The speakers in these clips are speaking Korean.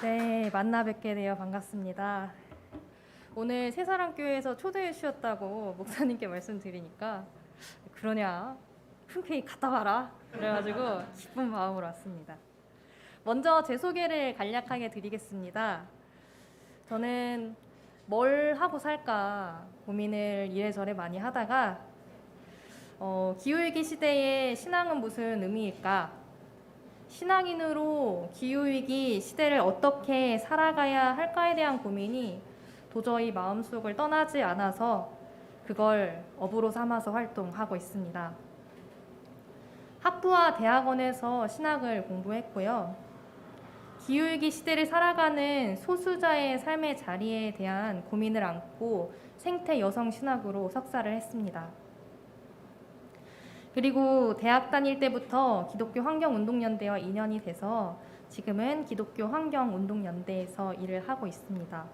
네, 만나 뵙게 되어 반갑습니다. 오늘 새사랑교회에서 초대해 주셨다고 목사님께 말씀드리니까 그러냐? 흔쾌히 갔다 와라. 그래가지고 기쁜 마음으로 왔습니다. 먼저 제 소개를 간략하게 드리겠습니다. 저는 뭘 하고 살까 고민을 이래저래 많이 하다가 기후위기 시대에 신앙은 무슨 의미일까? 신앙인으로 기후위기 시대를 어떻게 살아가야 할까에 대한 고민이 도저히 마음속을 떠나지 않아서 그걸 업으로 삼아서 활동하고 있습니다. 학부와 대학원에서 신학을 공부했고요. 기후위기 시대를 살아가는 소수자의 삶의 자리에 대한 고민을 안고 생태 여성 신학으로 석사를 했습니다. 그리고 대학 다닐 때부터 기독교 환경운동연대와 인연이 돼서 지금은 기독교 환경운동연대에서 일을 하고 있습니다.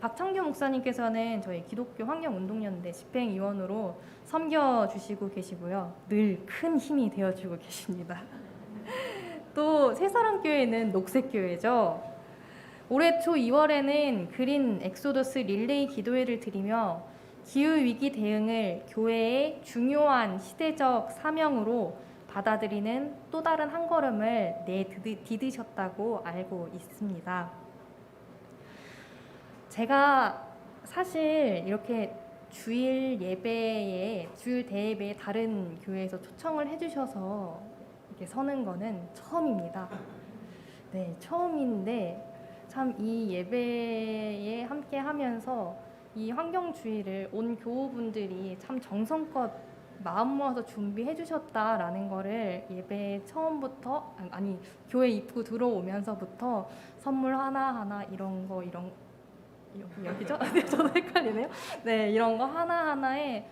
박창규 목사님께서는 저희 기독교 환경운동연대 집행위원으로 섬겨주시고 계시고요. 늘 큰 힘이 되어주고 계십니다. 또 새사랑교회는 녹색교회죠. 올해 초 2월에는 그린 엑소더스 릴레이 기도회를 드리며 기후위기 대응을 교회의 중요한 시대적 사명으로 받아들이는 또 다른 한 걸음을 내디디셨다고 알고 있습니다. 제가 사실 이렇게 주일 대예배에 다른 교회에서 초청을 해주셔서 이렇게 서는 거는 처음입니다. 네, 처음인데 참 이 예배에 함께 하면서 이 환경주의를 온 교우분들이 참 정성껏 마음 모아서 준비해 주셨다라는 거를 예배 처음부터 교회 입구 들어오면서부터 선물 하나하나 여기죠? 네, 저도 헷갈리네요. 네, 이런 거 하나하나에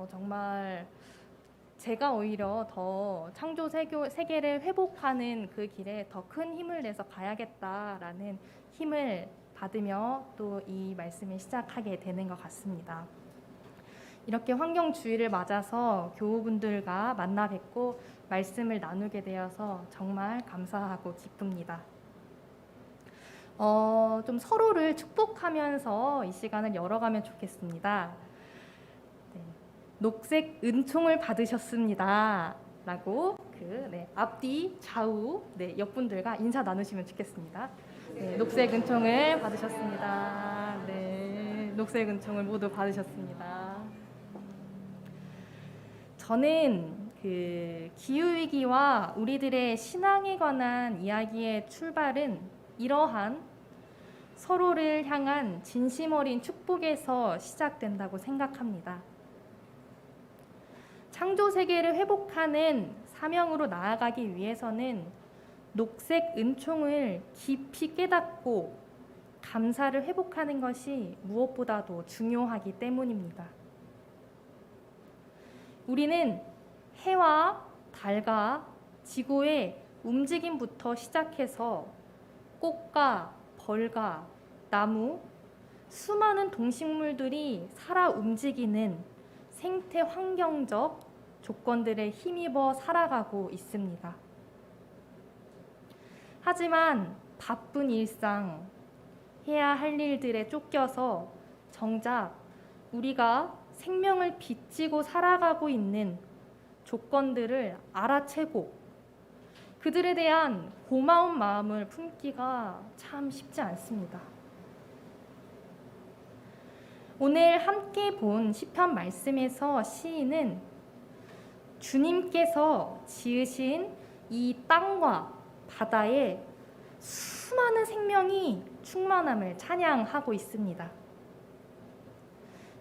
정말 제가 오히려 더 창조 세계를 회복하는 그 길에 더 큰 힘을 내서 가야겠다라는 힘을 받으며 또 이 말씀을 시작하게 되는 것 같습니다. 이렇게 환경주의를 맞아서 교우분들과 만나 뵙고 말씀을 나누게 되어서 정말 감사하고 기쁩니다. 좀 서로를 축복하면서 이 시간을 열어가면 좋겠습니다. 네, 녹색 은총을 받으셨습니다. 라고 앞뒤 좌우 옆분들과 인사 나누시면 좋겠습니다. 네, 녹색 은총을 받으셨습니다. 네, 녹색 은총을 모두 받으셨습니다. 저는 기후위기와 우리들의 신앙에 관한 이야기의 출발은 이러한 서로를 향한 진심 어린 축복에서 시작된다고 생각합니다. 창조 세계를 회복하는 사명으로 나아가기 위해서는 녹색 은총을 깊이 깨닫고 감사를 회복하는 것이 무엇보다도 중요하기 때문입니다. 우리는 해와 달과 지구의 움직임부터 시작해서 꽃과 벌과 나무, 수많은 동식물들이 살아 움직이는 생태 환경적 조건들에 힘입어 살아가고 있습니다. 하지만 바쁜 일상, 해야 할 일들에 쫓겨서 정작 우리가 생명을 빚지고 살아가고 있는 조건들을 알아채고 그들에 대한 고마운 마음을 품기가 참 쉽지 않습니다. 오늘 함께 본 시편 말씀에서 시인은 주님께서 지으신 이 땅과 바다에 수많은 생명이 충만함을 찬양하고 있습니다.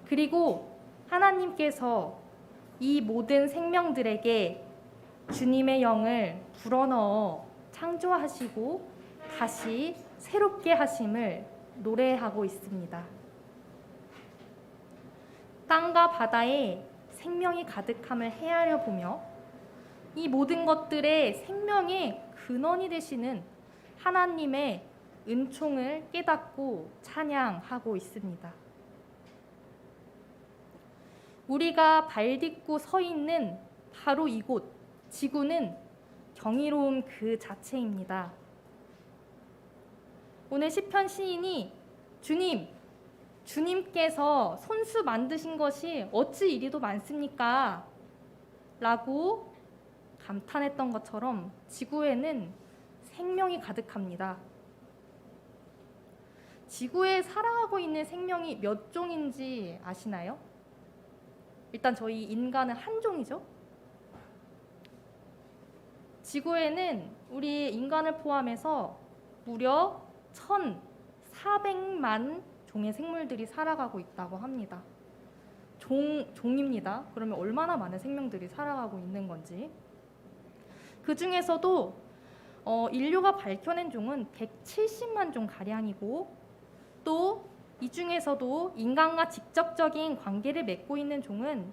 그리고 하나님께서 이 모든 생명들에게 주님의 영을 불어넣어 창조하시고 다시 새롭게 하심을 노래하고 있습니다. 땅과 바다에 생명이 가득함을 헤아려 보며 이 모든 것들의 생명의 근원이 되시는 하나님의 은총을 깨닫고 찬양하고 있습니다. 우리가 발 딛고 서 있는 바로 이곳, 지구는 경이로움 그 자체입니다. 오늘 시편 시인이 주님께서 손수 만드신 것이 어찌 이리도 많습니까? 라고 감탄했던 것처럼 지구에는 생명이 가득합니다. 지구에 살아가고 있는 생명이 몇 종인지 아시나요? 일단 저희 인간은 한 종이죠. 지구에는 우리 인간을 포함해서 무려 1,400만 종의 생물들이 살아가고 있다고 합니다. 종입니다. 그러면 얼마나 많은 생명들이 살아가고 있는 건지. 그 중에서도 인류가 밝혀낸 종은 170만 종 가량이고, 또 이 중에서도 인간과 직접적인 관계를 맺고 있는 종은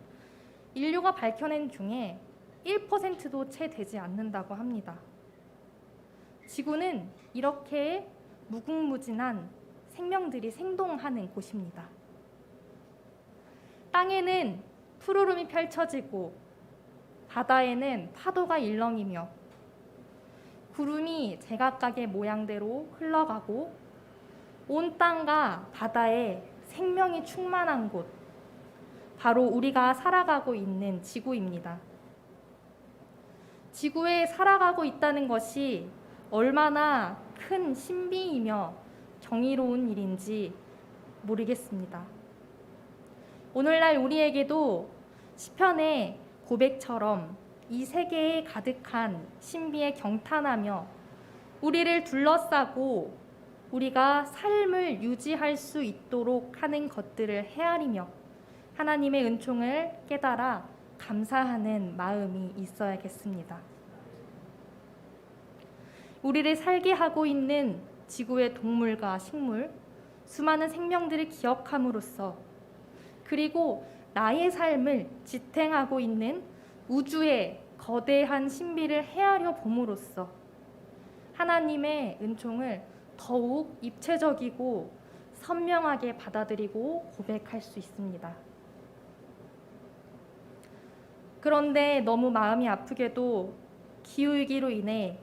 인류가 밝혀낸 중에 1%도 채 되지 않는다고 합니다. 지구는 이렇게 무궁무진한 생명들이 생동하는 곳입니다. 땅에는 푸르름이 펼쳐지고 바다에는 파도가 일렁이며 구름이 제각각의 모양대로 흘러가고 온 땅과 바다에 생명이 충만한 곳, 바로 우리가 살아가고 있는 지구입니다. 지구에 살아가고 있다는 것이 얼마나 큰 신비이며 경이로운 일인지 모르겠습니다. 오늘날 우리에게도 시편의 고백처럼 이 세계에 가득한 신비에 경탄하며 우리를 둘러싸고 우리가 삶을 유지할 수 있도록 하는 것들을 헤아리며 하나님의 은총을 깨달아 감사하는 마음이 있어야겠습니다. 우리를 살게 하고 있는 지구의 동물과 식물, 수많은 생명들을 기억함으로써, 그리고 나의 삶을 지탱하고 있는 우주의 거대한 신비를 헤아려 봄으로써 하나님의 은총을 더욱 입체적이고 선명하게 받아들이고 고백할 수 있습니다. 그런데 너무 마음이 아프게도 기후위기로 인해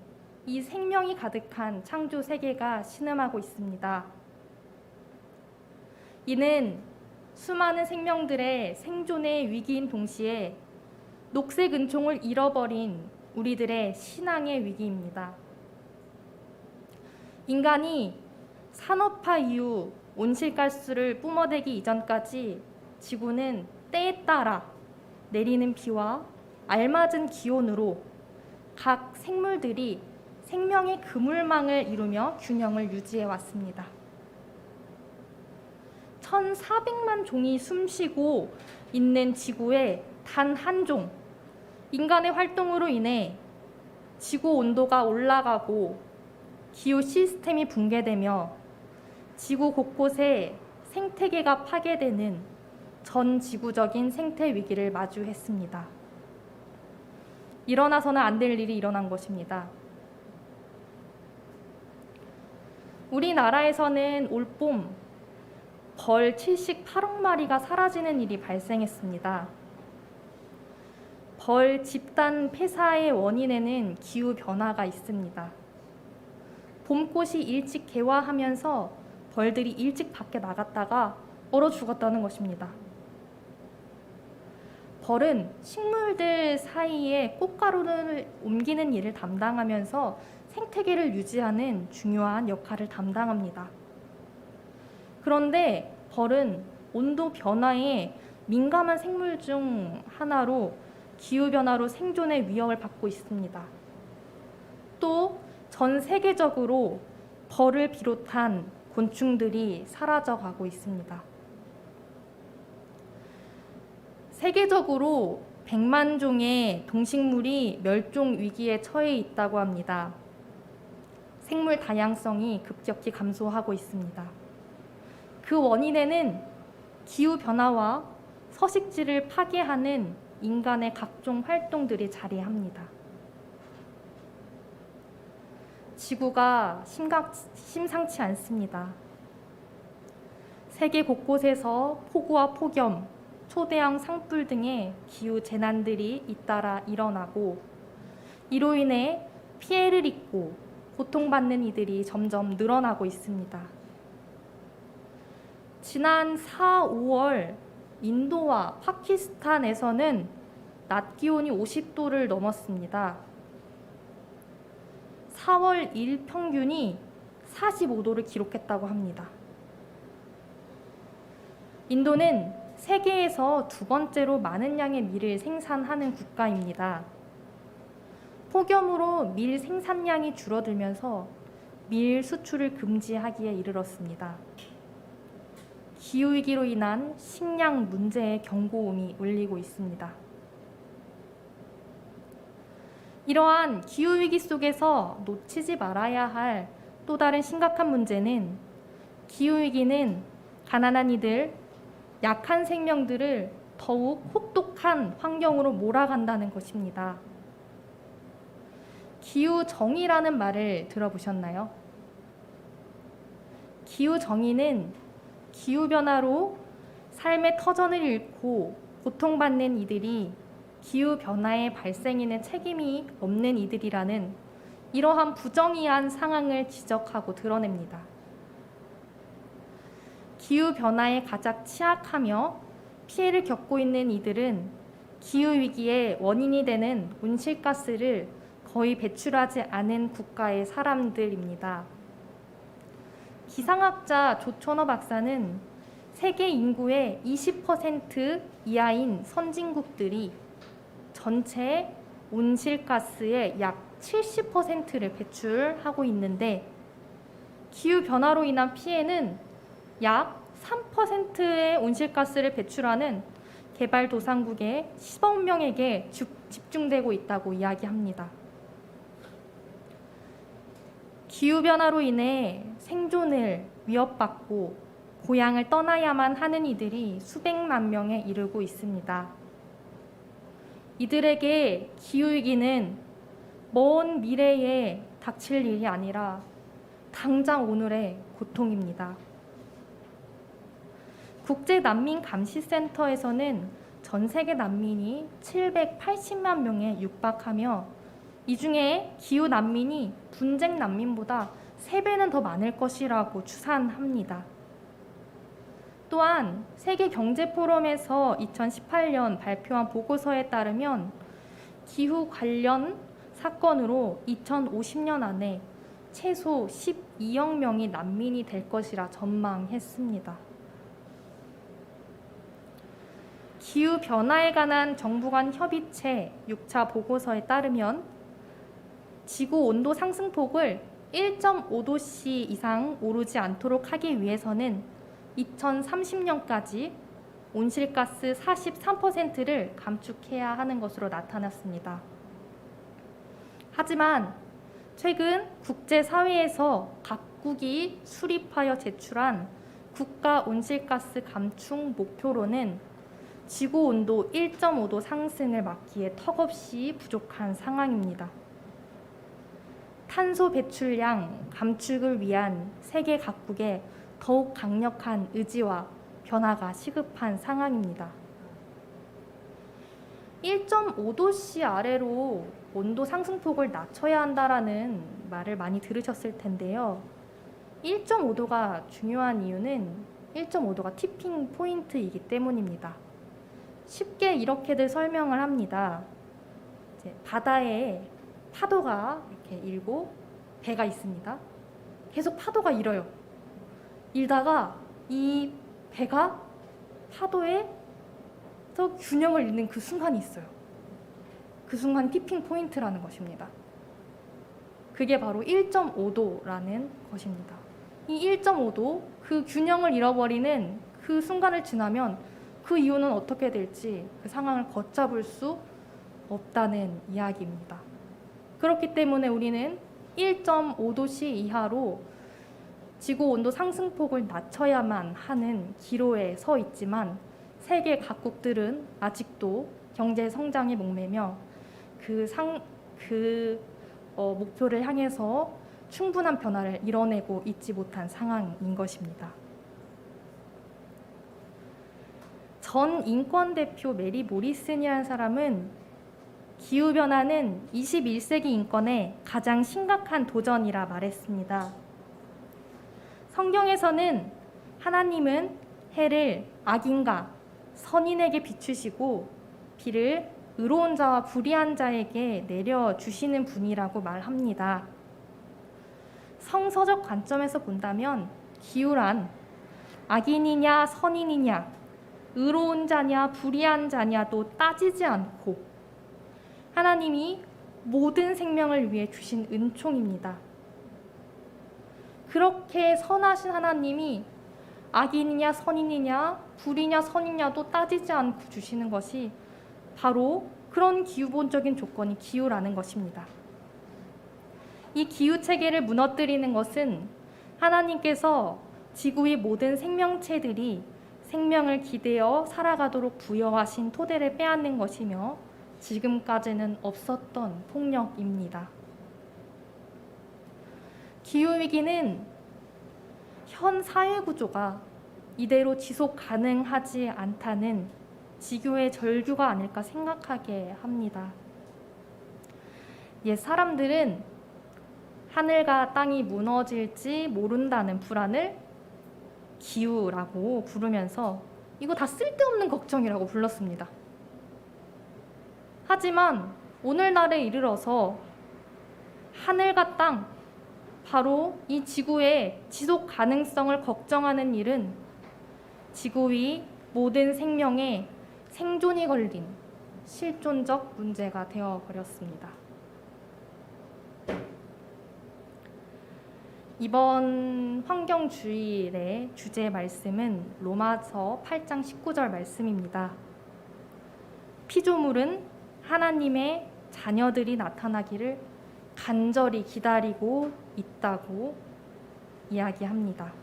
이 생명이 가득한 창조 세계가 신음하고 있습니다. 이는 수많은 생명들의 생존의 위기인 동시에 녹색 은총을 잃어버린 우리들의 신앙의 위기입니다. 인간이 산업화 이후 온실가스를 뿜어대기 이전까지 지구는 때에 따라 내리는 비와 알맞은 기온으로 각 생물들이 생명의 그물망을 이루며 균형을 유지해 왔습니다. 1,400만 종이 숨쉬고 있는 지구의 단 한 종, 인간의 활동으로 인해 지구 온도가 올라가고 기후 시스템이 붕괴되며 지구 곳곳에 생태계가 파괴되는 전 지구적인 생태 위기를 마주했습니다. 일어나서는 안 될 일이 일어난 것입니다. 우리나라에서는 올봄 벌 78억 마리가 사라지는 일이 발생했습니다. 벌 집단 폐사의 원인에는 기후 변화가 있습니다. 봄꽃이 일찍 개화하면서 벌들이 일찍 밖에 나갔다가 얼어 죽었다는 것입니다. 벌은 식물들 사이에 꽃가루를 옮기는 일을 담당하면서 생태계를 유지하는 중요한 역할을 담당합니다. 그런데 벌은 온도 변화에 민감한 생물 중 하나로 기후변화로 생존의 위협을 받고 있습니다. 또 전 세계적으로 벌을 비롯한 곤충들이 사라져가고 있습니다. 세계적으로 100만 종의 동식물이 멸종 위기에 처해 있다고 합니다. 생물 다양성이 급격히 감소하고 있습니다. 그 원인에는 기후변화와 서식지를 파괴하는 인간의 각종 활동들이 자리합니다. 지구가 심상치 않습니다. 세계 곳곳에서 폭우와 폭염, 초대형 산불 등의 기후 재난들이 잇따라 일어나고 이로 인해 피해를 입고 고통받는 이들이 점점 늘어나고 있습니다. 지난 4, 5월 인도와 파키스탄에서는 낮 기온이 50도를 넘었습니다. 4월 일평균이 45도를 기록했다고 합니다. 인도는 세계에서 두 번째로 많은 양의 밀을 생산하는 국가입니다. 폭염으로 밀 생산량이 줄어들면서 밀 수출을 금지하기에 이르렀습니다. 기후위기로 인한 식량 문제의 경고음이 울리고 있습니다. 이러한 기후위기 속에서 놓치지 말아야 할 또 다른 심각한 문제는 기후위기는 가난한 이들, 약한 생명들을 더욱 혹독한 환경으로 몰아간다는 것입니다. 기후정의라는 말을 들어보셨나요? 기후정의는 기후변화로 삶의 터전을 잃고 고통받는 이들이 기후변화의 발생에는 책임이 없는 이들이라는 이러한 부정의한 상황을 지적하고 드러냅니다. 기후변화에 가장 취약하며 피해를 겪고 있는 이들은 기후위기의 원인이 되는 온실가스를 거의 배출하지 않은 국가의 사람들입니다. 기상학자 조천호 박사는 세계 인구의 20% 이하인 선진국들이 전체 온실가스의 약 70%를 배출하고 있는데 기후변화로 인한 피해는 약 3%의 온실가스를 배출하는 개발도상국의 10억 명에게 집중되고 있다고 이야기합니다. 기후변화로 인해 생존을 위협받고 고향을 떠나야만 하는 이들이 수백만 명에 이르고 있습니다. 이들에게 기후위기는 먼 미래에 닥칠 일이 아니라 당장 오늘의 고통입니다. 국제난민감시센터에서는 전 세계 난민이 780만 명에 육박하며 이 중에 기후난민이 분쟁 난민보다 3배는 더 많을 것이라고 추산합니다. 또한 세계경제포럼에서 2018년 발표한 보고서에 따르면 기후 관련 사건으로 2050년 안에 최소 12억 명이 난민이 될 것이라 전망했습니다. 기후변화에 관한 정부 간 협의체 6차 보고서에 따르면 지구 온도 상승폭을 1.5도씨 이상 오르지 않도록 하기 위해서는 2030년까지 온실가스 43%를 감축해야 하는 것으로 나타났습니다. 하지만 최근 국제사회에서 각국이 수립하여 제출한 국가 온실가스 감축 목표로는 지구온도 1.5도 상승을 막기에 턱없이 부족한 상황입니다. 탄소 배출량 감축을 위한 세계 각국의 더욱 강력한 의지와 변화가 시급한 상황입니다. 1.5도씨 아래로 온도 상승폭을 낮춰야 한다라는 말을 많이 들으셨을 텐데요. 1.5도가 중요한 이유는 1.5도가 티핑 포인트이기 때문입니다. 쉽게 이렇게들 설명을 합니다. 이제 바다에 파도가 이렇게 일고 배가 있습니다. 계속 파도가 일어요. 일다가 이 배가 파도에서 균형을 잃는 그 순간이 있어요. 그 순간 티핑 포인트라는 것입니다. 그게 바로 1.5도라는 것입니다. 이 1.5도, 그 균형을 잃어버리는 그 순간을 지나면 그 이후는 어떻게 될지 그 상황을 걷잡을 수 없다는 이야기입니다. 그렇기 때문에 우리는 1.5도씨 이하로 지구온도 상승폭을 낮춰야만 하는 기로에 서 있지만 세계 각국들은 아직도 경제 성장에 목매며 목표를 향해서 충분한 변화를 이뤄내고 있지 못한 상황인 것입니다. 전 인권대표 메리 모리슨이라는 사람은 기후변화는 21세기 인권의 가장 심각한 도전이라 말했습니다. 성경에서는 하나님은 해를 악인과 선인에게 비추시고 비를 의로운 자와 불의한 자에게 내려주시는 분이라고 말합니다. 성서적 관점에서 본다면 기후란 악인이냐 선인이냐 의로운 자냐 불의한 자냐도 따지지 않고 하나님이 모든 생명을 위해 주신 은총입니다. 그렇게 선하신 하나님이 악인이냐 선인이냐 불이냐 선이냐도 따지지 않고 주시는 것이 바로 그런 기후본적인 조건이 기후라는 것입니다. 이 기후 체계를 무너뜨리는 것은 하나님께서 지구의 모든 생명체들이 생명을 기대어 살아가도록 부여하신 토대를 빼앗는 것이며 지금까지는 없었던 폭력입니다. 기후위기는 현 사회구조가 이대로 지속 가능하지 않다는 지교의 절규가 아닐까 생각하게 합니다. 옛 사람들은 하늘과 땅이 무너질지 모른다는 불안을 기후라고 부르면서 이거 다 쓸데없는 걱정이라고 불렀습니다. 하지만 오늘날에 이르러서 하늘과 땅, 바로 이 지구의 지속 가능성을 걱정하는 일은 지구 위 모든 생명의 생존이 걸린 실존적 문제가 되어버렸습니다. 이번 환경주일의 주제 말씀은 로마서 8장 19절 말씀입니다. 피조물은 하나님의 자녀들이 나타나기를 간절히 기다리고 있다고 이야기합니다.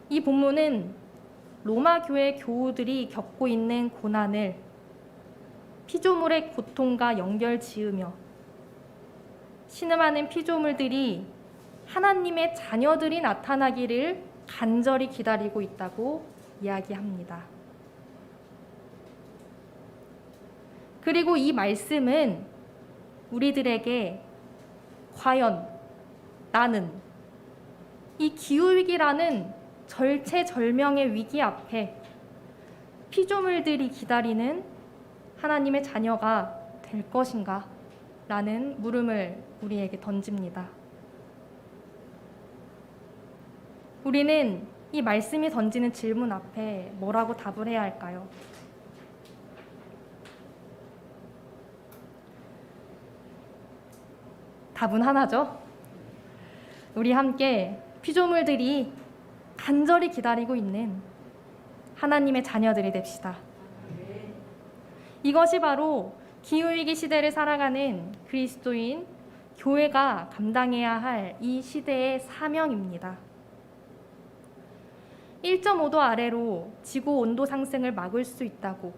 이 본문은 로마 교회 교우들이 겪고 있는 고난을 피조물의 고통과 연결 지으며 신음하는 피조물들이 하나님의 자녀들이 나타나기를 간절히 기다리고 있다고 이야기합니다. 그리고 이 말씀은 우리들에게 과연 나는 이 기후위기라는 절체절명의 위기 앞에 피조물들이 기다리는 하나님의 자녀가 될 것인가? 라는 물음을 우리에게 던집니다. 우리는 이 말씀이 던지는 질문 앞에 뭐라고 답을 해야 할까요? 답은 하나죠. 우리 함께 피조물들이 간절히 기다리고 있는 하나님의 자녀들이 됩시다. 이것이 바로 기후위기 시대를 살아가는 그리스도인 교회가 감당해야 할 이 시대의 사명입니다. 1.5도 아래로 지구 온도 상승을 막을 수 있다고,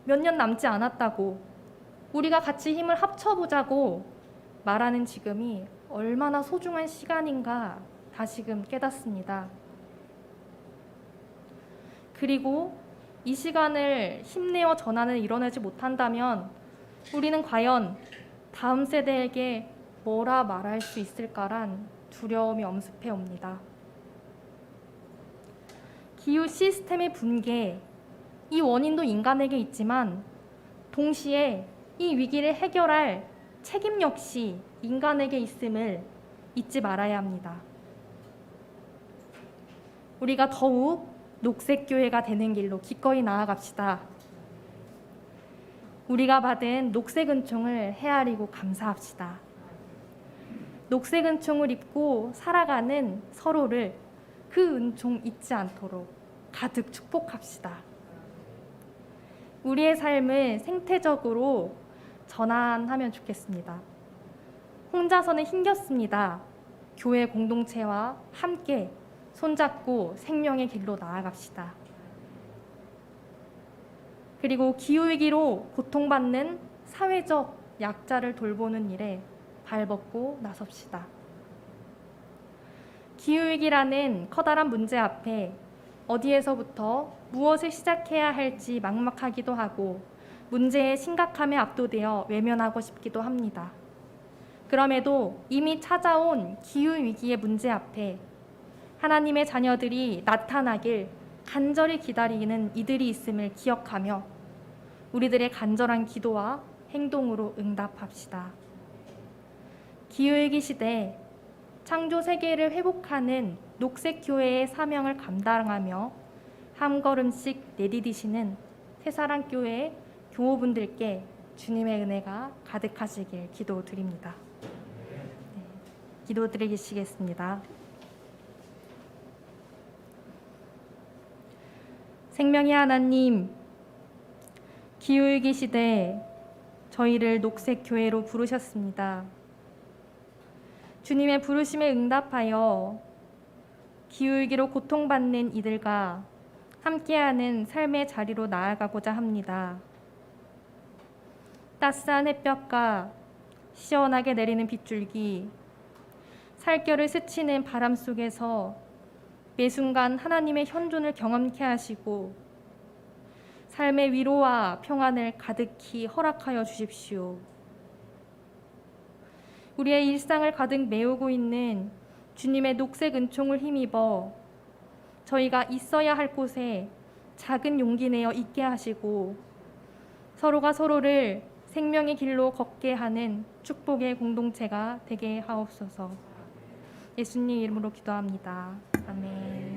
몇 년 남지 않았다고, 우리가 같이 힘을 합쳐보자고 말하는 지금이 얼마나 소중한 시간인가 다시금 깨닫습니다. 그리고 이 시간을 힘내어 전환을 이뤄내지 못한다면 우리는 과연 다음 세대에게 뭐라 말할 수 있을까란 두려움이 엄습해 옵니다. 기후 시스템의 붕괴, 이 원인도 인간에게 있지만 동시에 이 위기를 해결할 책임 역시 인간에게 있음을 잊지 말아야 합니다. 우리가 더욱 녹색교회가 되는 길로 기꺼이 나아갑시다. 우리가 받은 녹색 은총을 헤아리고 감사합시다. 녹색 은총을 입고 살아가는 서로를 그 은총 잊지 않도록 가득 축복합시다. 우리의 삶을 생태적으로 전환하면 좋겠습니다. 혼자서는 힘겹습니다. 교회 공동체와 함께 손잡고 생명의 길로 나아갑시다. 그리고 기후위기로 고통받는 사회적 약자를 돌보는 일에 발벗고 나섭시다. 기후위기라는 커다란 문제 앞에 어디에서부터 무엇을 시작해야 할지 막막하기도 하고 문제의 심각함에 압도되어 외면하고 싶기도 합니다. 그럼에도 이미 찾아온 기후위기의 문제 앞에 하나님의 자녀들이 나타나길 간절히 기다리는 이들이 있음을 기억하며 우리들의 간절한 기도와 행동으로 응답합시다. 기후위기 시대 창조 세계를 회복하는 녹색교회의 사명을 감당하며 한 걸음씩 내디디시는 새사랑교회 교우분들께 주님의 은혜가 가득하시길 기도드립니다. 기도드리시겠습니다. 생명의 하나님, 기후위기 시대 저희를 녹색교회로 부르셨습니다. 주님의 부르심에 응답하여 기후위기로 고통받는 이들과 함께하는 삶의 자리로 나아가고자 합니다. 따스한 햇볕과 시원하게 내리는 빗줄기, 살결을 스치는 바람 속에서 매 순간 하나님의 현존을 경험케 하시고 삶의 위로와 평안을 가득히 허락하여 주십시오. 우리의 일상을 가득 메우고 있는 주님의 녹색 은총을 힘입어 저희가 있어야 할 곳에 작은 용기 내어 있게 하시고 서로가 서로를 생명의 길로 걷게 하는 축복의 공동체가 되게 하옵소서. 예수님 이름으로 기도합니다. 아멘.